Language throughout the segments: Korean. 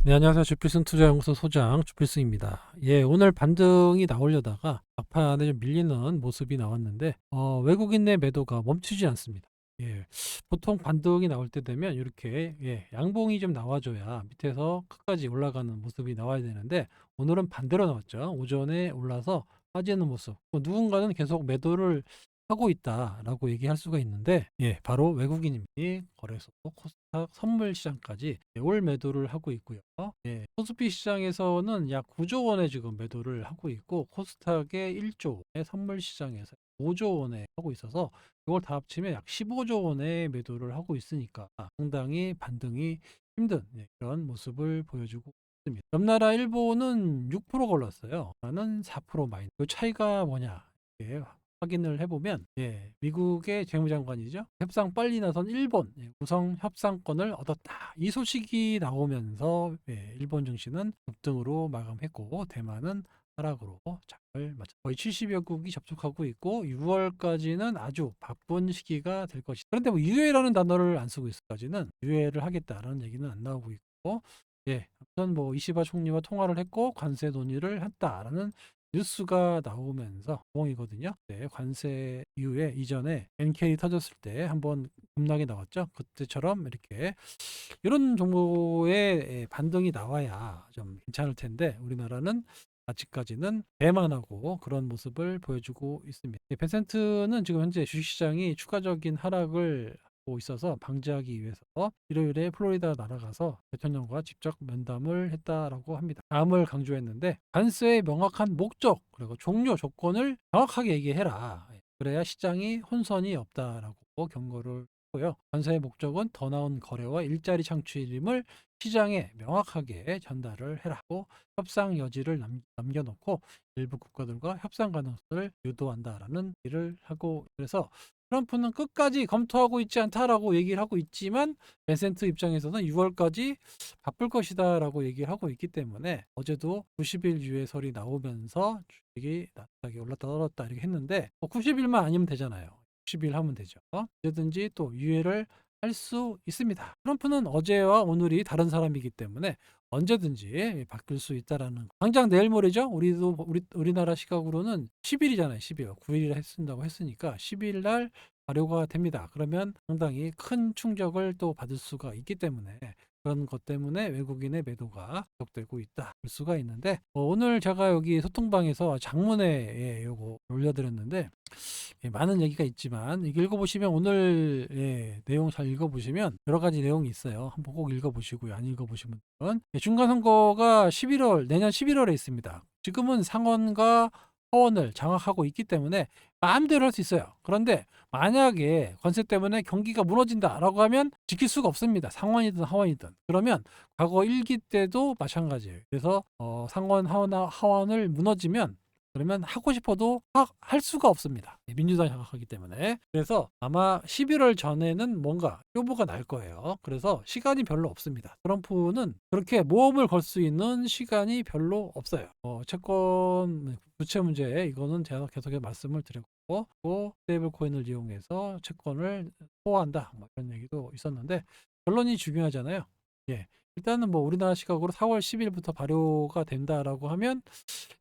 네, 안녕하세요. 주필승 투자연구소 소장 주필승입니다. 예, 오늘 반등이 나오려다가 막판에 좀 밀리는 모습이 나왔는데, 외국인 내 매도가 멈추지 않습니다. 예, 보통 반등이 나올 때 되면 이렇게, 예, 양봉이 좀 나와줘야 밑에서 끝까지 올라가는 모습이 나와야 되는데, 오늘은 반대로 나왔죠. 오전에 올라서 빠지는 모습. 누군가는 계속 매도를 하고 있다라고 얘기할 수가 있는데, 예, 바로 외국인이 거래소, 코스닥 선물 시장까지 올 매도를 하고 있고요. 예, 코스피 시장에서는 약 9조 원에 지금 매도를 하고 있고, 코스닥의 1조 원의 선물 시장에서 5조 원에 하고 있어서 이걸 다 합치면 약 15조 원의 매도를 하고 있으니까 상당히 반등이 힘든, 예, 그런 모습을 보여주고 있습니다. 옆나라 일본은 6%가 올랐어요. 나는 4% 마이너스. 그 차이가 뭐냐? 예, 확인을 해보면, 예, 미국의 재무장관이죠. 협상 빨리 나선 일본, 예, 우성 협상권을 얻었다. 이 소식이 나오면서, 예, 일본 증시는 급등으로 마감했고, 대만은 하락으로 장을 마쳤. 거의 70여 국이 접촉하고 있고, 6월까지는 아주 바쁜 시기가 될 것이다. 그런데 뭐 유예라는 단어를 안 쓰고 있을까지는 유예를 하겠다라는 얘기는 안 나오고 있고, 예, 아무튼 뭐 이시바 총리와 통화를 했고 관세 논의를 했다라는 뉴스가 나오면서 봉이거든요. 네, 관세 이후에 이전에 NK 터졌을 때 한번 급락이 나왔죠. 그때처럼 이렇게 이런 정도의 반등이 나와야 좀 괜찮을 텐데 우리나라는 아직까지는 배만하고 그런 모습을 보여주고 있습니다. 벤센트는 지금 현재 주식시장이 추가적인 하락을 하고 있어서 방지하기 위해서 일요일에 플로리다 날아가서 대통령과 직접 면담을 했다라고 합니다. 다음을 강조했는데 관세의 명확한 목적 그리고 종료 조건을 정확하게 얘기해라. 그래야 시장이 혼선이 없다라고 경고를 고요. 관세의 목적은 더 나은 거래와 일자리 창출임을 시장에 명확하게 전달을 해라고 협상 여지를 남겨놓고 일부 국가들과 협상 가능성을 유도한다라는 얘기를 하고 그래서 트럼프는 끝까지 검토하고 있지 않다라고 얘기를 하고 있지만 벤센트 입장에서는 6월까지 바쁠 것이다라고 얘기를 하고 있기 때문에 어제도 90일 유예설이 나오면서 주식이 나타나게 올랐다 떨어졌다 이렇게 했는데 90일만 아니면 되잖아요. 60일 하면 되죠. 언제든지 또 유예를 할 수 있습니다. 트럼프는 어제와 오늘이 다른 사람이기 때문에 언제든지 바뀔 수 있다라는 당장 내일 모레죠. 우리나라 시각으로는 10일이잖아요. 12일 9일이라 했쓴다고 했으니까 10일 날 발효가 됩니다. 그러면 상당히 큰 충격을 또 받을 수가 있기 때문에 그런 것 때문에 외국인의 매도가 계속되고 있다 볼 수가 있는데 오늘 제가 여기 소통방에서 장문에 요거 올려드렸는데 많은 얘기가 있지만 이게 읽어보시면 오늘 내용 잘 읽어보시면 여러 가지 내용이 있어요. 한번 꼭 읽어보시고요. 안 읽어보시면 중간 선거가 내년 11월에 있습니다. 지금은 상원과 하원을 장악하고 있기 때문에 마음대로 할 수 있어요. 그런데 만약에 관세 때문에 경기가 무너진다라고 하면 지킬 수가 없습니다. 상원이든 하원이든. 그러면 과거 1기 때도 마찬가지예요. 그래서 상원, 하원을 무너지면 그러면 하고 싶어도 할 수가 없습니다. 민주당이 장악하기 때문에. 그래서 아마 11월 전에는 뭔가 효부가 날 거예요. 그래서 시간이 별로 없습니다. 트럼프는 그렇게 모험을 걸 수 있는 시간이 별로 없어요. 채권 부채 문제 이거는 제가 계속 말씀을 드렸고 또 스테이블 코인을 이용해서 채권을 소화한다 뭐 이런 얘기도 있었는데 결론이 중요하잖아요. 예. 일단은 뭐 우리나라 시각으로 4월 10일부터 발효가 된다라고 하면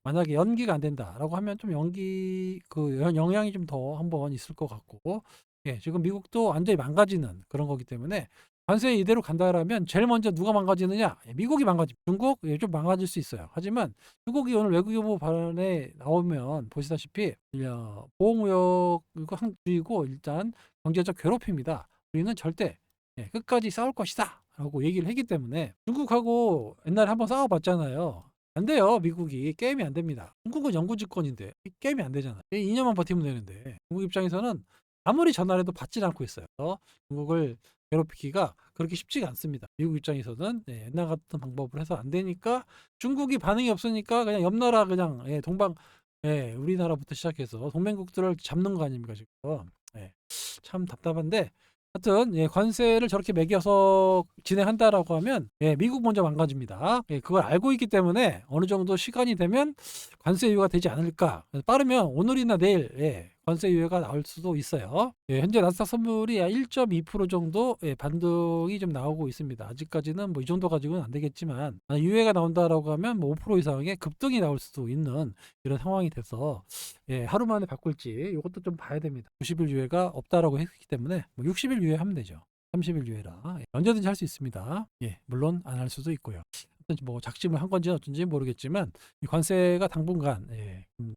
만약에 연기가 안 된다라고 하면 좀 영향이 좀 더 한번 있을 것 같고 예, 지금 미국도 완전히 망가지는 그런 거기 때문에 관세 이대로 간다라면 제일 먼저 누가 망가지느냐? 예, 미국이 망가집니다. 중국 좀 망가질 수 있어요. 하지만 중국이 오늘 외교부 발언에 나오면 보시다시피 보호무역 주의고 일단 경제적 괴롭힘이다. 우리는 절대 끝까지 싸울 것이다. 라고 얘기를 했기 때문에 중국하고 옛날에 한번 싸워봤잖아요. 안 돼요. 미국이 게임이 안 됩니다. 중국은 영구집권인데 게임이 안 되잖아요. 2년만 버티면 되는데 중국 입장에서는 아무리 전화를 해도 받질 않고 있어요. 중국을 괴롭히기가 그렇게 쉽지가 않습니다. 미국 입장에서는 옛날 같은 방법을 해서 안 되니까 중국이 반응이 없으니까 그냥 옆 나라 그냥 우리나라부터 시작해서 동맹국들을 잡는 거 아닙니까 지금. 참 답답한데 하여튼 관세를 저렇게 매겨서 진행한다라고 하면 미국 먼저 망가집니다. 그걸 알고 있기 때문에 어느 정도 시간이 되면 관세 이유가 되지 않을까. 빠르면 오늘이나 내일 관세 유예가 나올 수도 있어요. 예, 현재 나스닥 선물이 1.2% 정도 반등이 좀 나오고 있습니다. 아직까지는 뭐 이 정도 가지고는 안 되겠지만 유예가 나온다라고 하면 뭐 5% 이상의 급등이 나올 수도 있는 이런 상황이 돼서 하루 만에 바꿀지 이것도 좀 봐야 됩니다. 90일 유예가 없다라고 했기 때문에 뭐 60일 유예하면 되죠. 30일 유예라 언제든지 할 수 있습니다. 물론 안 할 수도 있고요. 뭐 작심을 한 건지 어쩐지 모르겠지만 이 관세가 당분간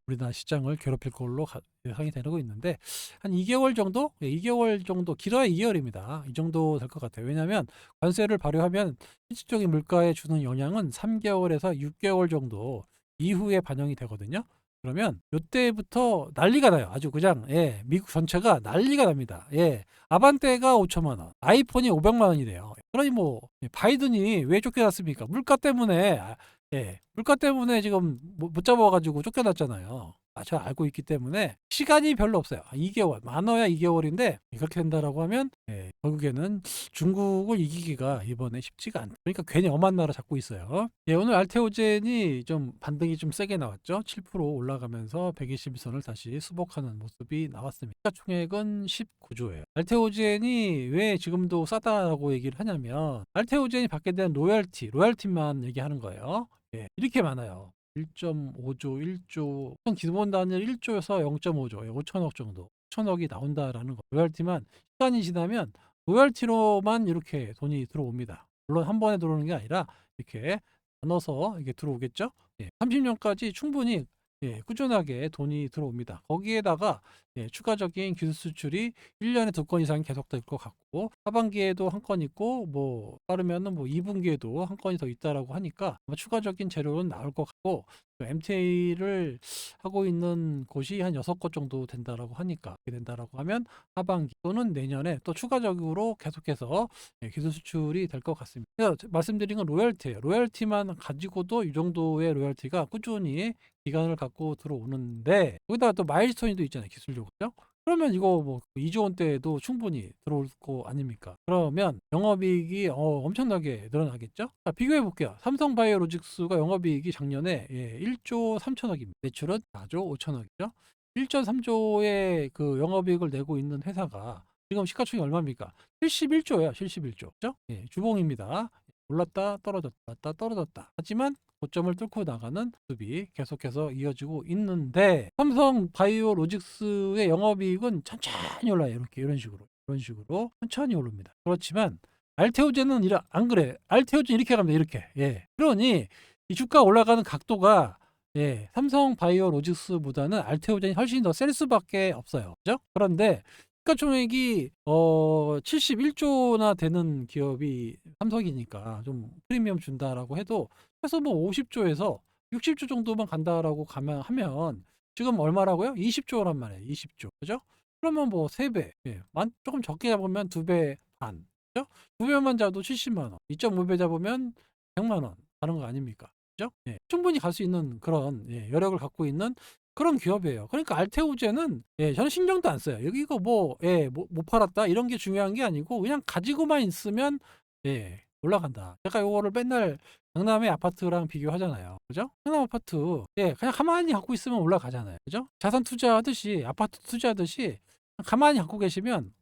우리나라 시장을 괴롭힐 걸로 예상이 되고 있는데 한 2개월 정도? 2개월 정도 길어야 2개월입니다. 이 정도 될 것 같아요. 왜냐하면 관세를 발효하면 실질적인 물가에 주는 영향은 3개월에서 6개월 정도 이후에 반영이 되거든요. 그러면 이때부터 난리가 나요. 아주 그냥 미국 전체가 난리가 납니다. 아반떼가 5천만 원, 아이폰이 500만 원이 돼요. 그러니 뭐 바이든이 왜 쫓겨났습니까? 물가 때문에 물가 때문에 지금 못 잡아가지고 쫓겨났잖아요. 잘 알고 있기 때문에 시간이 별로 없어요. 2개월, 많아야 2개월인데 그렇게 된다라고 하면 결국에는 중국을 이기기가 이번에 쉽지가 않다. 그러니까 괜히 엄한 나라 잡고 있어요. 오늘 알테오젠이 좀 반등이 좀 세게 나왔죠. 7% 올라가면서 121선을 다시 수복하는 모습이 나왔습니다. 시가총액은 19조예요. 알테오젠이 왜 지금도 싸다라고 얘기를 하냐면 알테오젠이 받게 된 로열티만 얘기하는 거예요. 이렇게 많아요. 1.5조, 1조, 기본 단위 1조에서 0.5조, 5천억 정도, 5천억이 나온다라는 거. 로열티만 시간이 지나면 로열티로만 이렇게 돈이 들어옵니다. 물론 한 번에 들어오는 게 아니라 이렇게 나눠서 이게 들어오겠죠. 30년까지 충분히 꾸준하게 돈이 들어옵니다. 거기에다가 추가적인 기술 수출이 1년에 2건 이상 계속 될 것 같고 하반기에도 한 건 있고 뭐 빠르면은 뭐 2분기에도 한 건이 더 있다라고 하니까 아마 추가적인 재료는 나올 것 같고 MTA를 하고 있는 곳이 한 6곳 정도 된다라고 하니까 그렇게 된다라고 하면 하반기 또는 내년에 또 추가적으로 계속해서 기술 수출이 될 것 같습니다. 그래서 말씀드린 건 로열티예요. 로열티만 가지고도 이 정도의 로열티가 꾸준히 기간을 갖고 들어오는데 거기다가 또 마일스톤이 있잖아요. 기술적으로. 그러면 이거 뭐 2조 원대에도 충분히 들어올 거 아닙니까? 그러면 영업이익이 엄청나게 늘어나겠죠? 자, 비교해 볼게요. 삼성바이오로직스가 영업이익이 작년에 1조 3천억입니다. 매출은 4조 5천억이죠. 1.3조의 그 영업이익을 내고 있는 회사가 지금 시가총액이 얼마입니까? 71조예요. 71조. 그죠? 주봉입니다. 올랐다 떨어졌다. 하지만 고점을 뚫고 나가는 모습이 계속해서 이어지고 있는데 삼성 바이오로직스의 영업이익은 천천히 올라요. 이런 식으로 천천히 오릅니다. 그렇지만 알테오젠은 안 그래. 알테오젠 이렇게 갑니다. 이렇게. 그러니 이 주가 올라가는 각도가 삼성 바이오로직스보다는 알테오젠이 훨씬 더 셀 수밖에 없어요. 그죠? 그런데 시가총액이 71조나 되는 기업이 삼성이니까 좀 프리미엄 준다라고 해도 해서 뭐 50조에서 60조 정도만 간다라고 하면 지금 얼마라고요? 20조란 말이에요. 20조. 그죠? 그러면 뭐 3배. 조금 적게 잡으면 2배 반. 그죠? 2배만 잡아도 70만 원. 2.5배 잡으면 100만 원. 다른 거 아닙니까? 그죠? 충분히 갈 수 있는 그런 여력을 갖고 있는 그런 기업이에요. 그러니까 알테오젠은 저는 신경도 안 써요. 여기 이거 못 팔았다 이런 게 중요한 게 아니고 그냥 가지고만 있으면 올라간다. 제가 요거를 맨날 강남의 아파트랑 비교하잖아요. 그죠? 강남 아파트 그냥 가만히 갖고 있으면 올라가잖아요. 그죠? 자산 투자하듯이 아파트 투자하듯이 가만히 갖고 계시면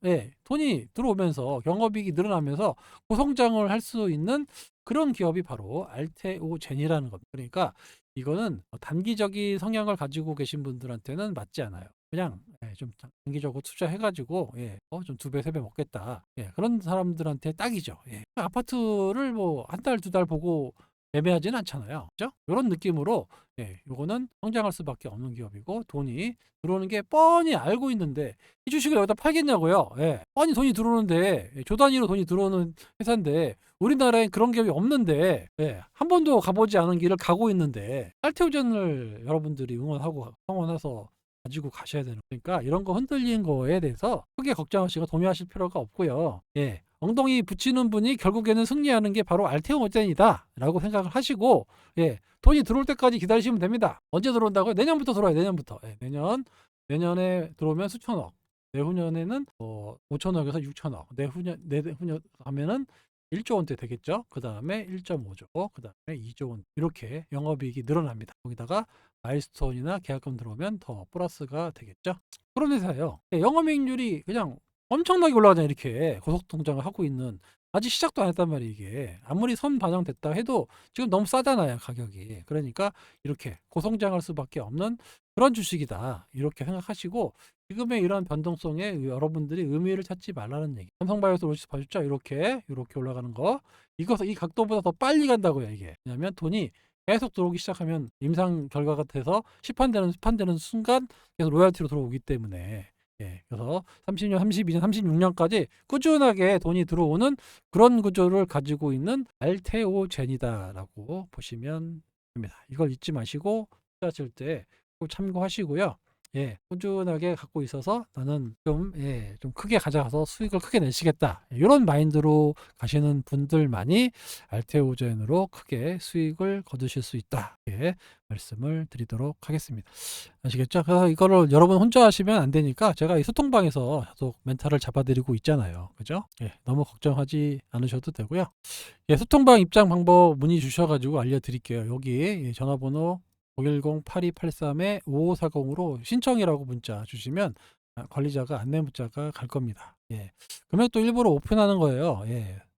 돈이 들어오면서 영업이익이 늘어나면서 고성장을 할 수 있는 그런 기업이 바로 알테오젠이라는 겁니다. 그러니까 이거는 단기적인 성향을 가지고 계신 분들한테는 맞지 않아요. 그냥 좀 단기적으로 투자해가지고 좀 2배, 3배 먹겠다. 그런 사람들한테 딱이죠. 아파트를 뭐 한 달, 2달 보고 매매하지는 않잖아요. 그죠? 이런 느낌으로 요거는 성장할 수밖에 없는 기업이고 돈이 들어오는 게 뻔히 알고 있는데 이 주식을 여기다 팔겠냐고요. 뻔히 돈이 들어오는데 조 단위로 돈이 들어오는 회사인데 우리나라엔 그런 기업이 없는데 한 번도 가보지 않은 길을 가고 있는데 알테오젠을 여러분들이 응원하고 성원해서 가지고 가셔야 되는 거니까 이런 거 흔들리는 거에 대해서 크게 걱정하시고 동요하실 필요가 없고요. 엉덩이 붙이는 분이 결국에는 승리하는 게 바로 알테오젠이다 라고 생각을 하시고 돈이 들어올 때까지 기다리시면 됩니다. 언제 들어온다고요? 내년부터 들어와요. 내년부터. 내년에 들어오면 수천억, 내후년에는 5천억에서 6천억, 내후년 하면은 1조 원대 되겠죠. 그 다음에 1.5조, 그 다음에 2조 원 이렇게 영업이익이 늘어납니다. 거기다가 마일스톤이나 계약금 들어오면 더 플러스가 되겠죠. 그런 회사예요. 영업이익률이 그냥 엄청나게 올라가잖아요. 이렇게 고속통장을 하고 있는, 아직 시작도 안 했단 말이에요. 이게 아무리 선 반영됐다 해도 지금 너무 싸잖아요, 가격이. 그러니까 이렇게 고성장할 수밖에 없는 그런 주식이다, 이렇게 생각하시고 지금의 이런 변동성에 여러분들이 의미를 찾지 말라는 얘기. 삼성바이오스 보셨죠? 이렇게 올라가는 거, 이 각도보다 더 빨리 간다고요, 이게. 왜냐하면 돈이 계속 들어오기 시작하면 임상 결과가 돼서 시판되는 순간 계속 로열티로 들어오기 때문에, 그래서 30년, 32년, 36년까지 꾸준하게 돈이 들어오는 그런 구조를 가지고 있는 알테오젠이다라고 보시면 됩니다. 이걸 잊지 마시고 투자하실 때 꼭 참고하시고요. 꾸준하게 갖고 있어서 나는 좀 크게 가져가서 수익을 크게 내시겠다, 이런 마인드로 가시는 분들만이 알테오젠으로 크게 수익을 거두실 수 있다, 말씀을 드리도록 하겠습니다. 아시겠죠? 그래서 이거를 여러분 혼자 하시면 안 되니까 제가 이 소통방에서 계속 멘탈을 잡아드리고 있잖아요. 그죠? 너무 걱정하지 않으셔도 되고요. 소통방 입장 방법 문의 주셔가지고 알려드릴게요. 여기 전화번호 010-8283-5540으로 신청이라고 문자 주시면 관리자가 안내 문자가 갈 겁니다. 금액도 일부러 오픈하는 거예요.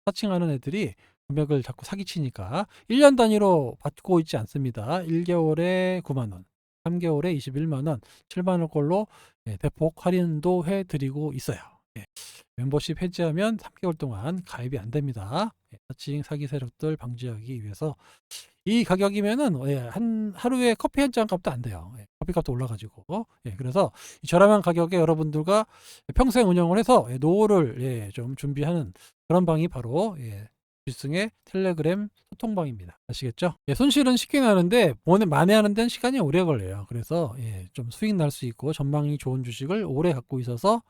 사칭하는 애들이 금액을 자꾸 사기치니까 1년 단위로 받고 있지 않습니다. 1개월에 9만원, 3개월에 21만원, 7만원 꼴로 대폭 할인도 해드리고 있어요. 멤버십 해지하면 3개월 동안 가입이 안 됩니다. 사칭 사기 세력들 방지하기 위해서. 이 가격이면은 하루에 커피 한 잔 값도 안 돼요. 커피 값도 올라가지고. 그래서 이 저렴한 가격에 여러분들과 평생 운영을 해서 노후를 좀 준비하는 그런 방이 바로 필승의 텔레그램 소통방입니다. 아시겠죠? 손실은 쉽게 나는데 만회하는 데는 시간이 오래 걸려요. 그래서 좀 수익 날 수 있고 전망이 좋은 주식을 오래 갖고 있어서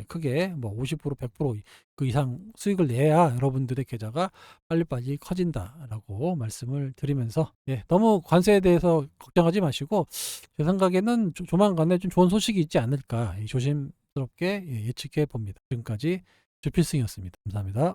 크게 뭐 50%, 100%그 이상 수익을 내야 여러분들의 계좌가 빨리빨리 커진다라고 말씀을 드리면서, 너무 관세에 대해서 걱정하지 마시고 제 생각에는 조만간에 좀 좋은 소식이 있지 않을까 조심스럽게 예측해 봅니다. 지금까지 주필승이었습니다. 감사합니다.